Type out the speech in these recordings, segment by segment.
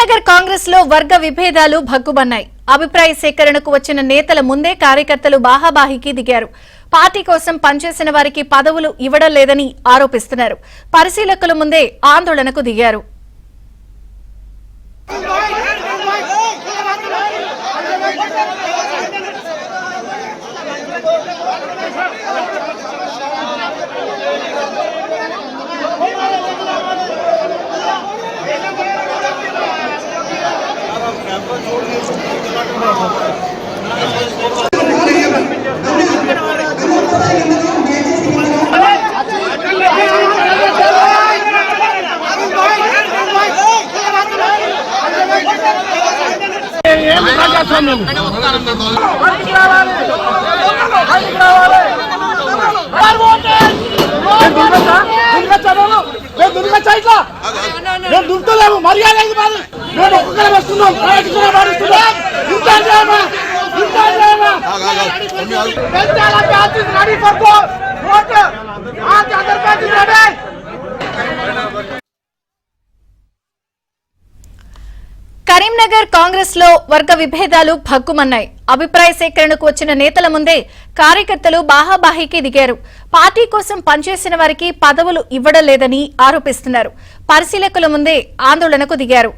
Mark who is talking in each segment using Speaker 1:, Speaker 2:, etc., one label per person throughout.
Speaker 1: కరీంనగర్ కాంగ్రెస్ లో వర్గ విభేదాలు భగ్గుమన్నాయి. అభిప్రాయ సేకరణకు వచ్చిన నేతల ముందే కార్యకర్తలు బాహాబాహికి దిగారు. పార్టీ కోసం పనిచేసిన వారికి పదవులు ఇవ్వడం లేదని ఆరోపిస్తున్నారు. పరిశీలకుల ముందే ఆందోళనకు దిగారు.
Speaker 2: దుర్తలేము మర్యాద మేము ఒక్కొక్కరు వస్తున్నాం.
Speaker 1: కరీంనగర్ కాంగ్రెస్ లో వర్గ విభేదాలు భగ్గుమన్నాయి. అభిప్రాయ సేకరణకు వచ్చిన నేతల ముందే కార్యకర్తలు బాహాబాహికి దిగారు. పార్టీ కోసం పనిచేసిన వారికి పదవులు ఇవ్వడం లేదని ఆరోపిస్తున్నారు. పరిశీలకుల ముందే ఆందోళనకు దిగారు.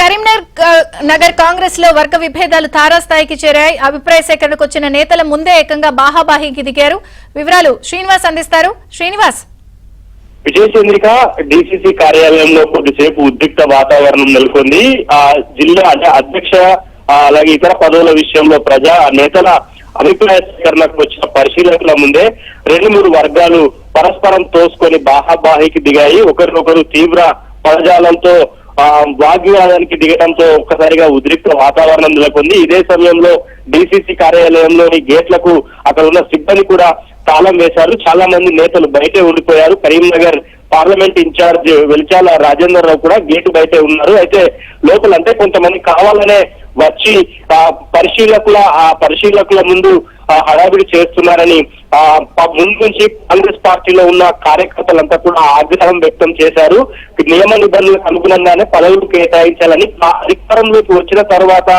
Speaker 1: కరీంనగర్ కాంగ్రెస్ లో వర్గ విభేదాలు తారాస్థాయికి చేరాయి. అభిప్రాయ సేకరణకు వచ్చిన నేతల ముందే ఏకంగా బాహాబాహికి దిగారు. వివరాలు శ్రీనివాస్ అందిస్తారు. శ్రీనివాస్,
Speaker 3: విజయచంద్రిక డిసిసి కార్యాలయంలో కొద్దిసేపు ఉద్రిక్త వాతావరణం నెలకొంది. జిల్లా అంటే అధ్యక్ష అలాగే ఇతర పదవుల విషయంలో ప్రజా నేతల అభిప్రాయ సేకరణకు వచ్చిన పరిశీలకుల ముందే 2-3 వర్గాలు పరస్పరం తోసుకొని బాహాబాహికి దిగాయి. ఒకరినొకరు తీవ్ర పదజాలంతో వాగ్వివాదానికి దిగడంతో ఒక్కసారిగా ఉద్రిక్త వాతావరణం నెలకొంది. ఇదే సమయంలో డిసిసి కార్యాలయంలోని గేట్లకు అక్కడ ఉన్న సిబ్బంది కూడా తాళం వేశారు. చాలా మంది నేతలు బయటే ఉండిపోయారు. కరీంనగర్ పార్లమెంట్ ఇన్ఛార్జ్ వెలిచాల రాజేందర్ రావు కూడా గేటు బయటే ఉన్నారు. అయితే లోపల అంటే కొంతమంది కావాలనే వచ్చి పరిశీలకుల ముందు హడావిడి చేస్తున్నారని ముందు నుంచి కాంగ్రెస్ పార్టీలో ఉన్న కార్యకర్తలంతా కూడా ఆగ్రహం వ్యక్తం చేశారు. నియమ నిబంధనలకు అనుగుణంగానే పదవులు కేటాయించాలని అధికారంలోకి వచ్చిన తర్వాత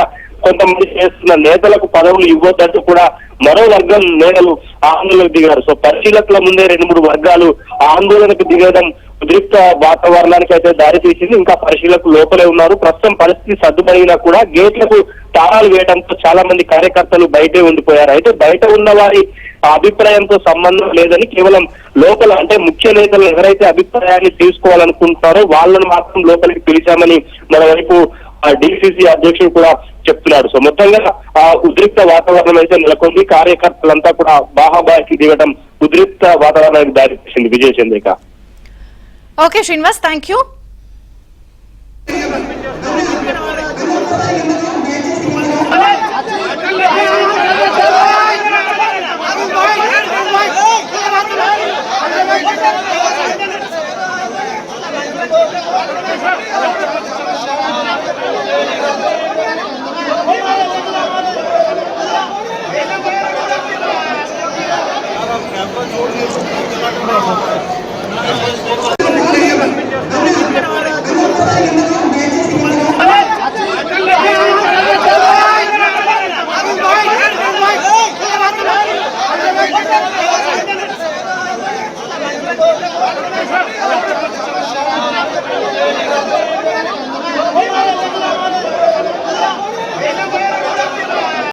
Speaker 3: కొంతమంది చేస్తున్న నేతలకు పదవులు ఇవ్వద్దంటూ కూడా మరో వర్గం నేతలు ఆందోళనకు దిగారు. సో పరిశీలకుల ముందే 2-3 వర్గాలు ఆందోళనకు దిగడం ఉద్రిక్త వాతావరణానికి అయితే దారితీసింది. ఇంకా పరిశీలకులు లోపలే ఉన్నారు. ప్రస్తుతం పరిస్థితి సర్దుమణిగినా కూడా గేట్లకు తాళాలు వేయడంతో చాలా మంది కార్యకర్తలు బయటే ఉండిపోయారు. అయితే బయట ఉన్న వారి అభిప్రాయంతో సంబంధం లేదని కేవలం లోపల అంటే ముఖ్య నేతలు ఎవరైతే అభిప్రాయాన్ని తీసుకోవాలనుకుంటారో వాళ్ళను మాత్రం లోపలికి పిలిచామని మరోవైపు డిసిసి అధ్యక్షుడు కూడా చెప్తున్నారు. సో మొత్తంగా ఉద్రిక్త వాతావరణం అయితే నెలకొంది. కార్యకర్తలంతా కూడా బాహాబాహికి దిగడం ఉద్రిక్త వాతావరణానికి దారితీసింది. Vijayachandrika.
Speaker 1: Okay Srinivas, thank you.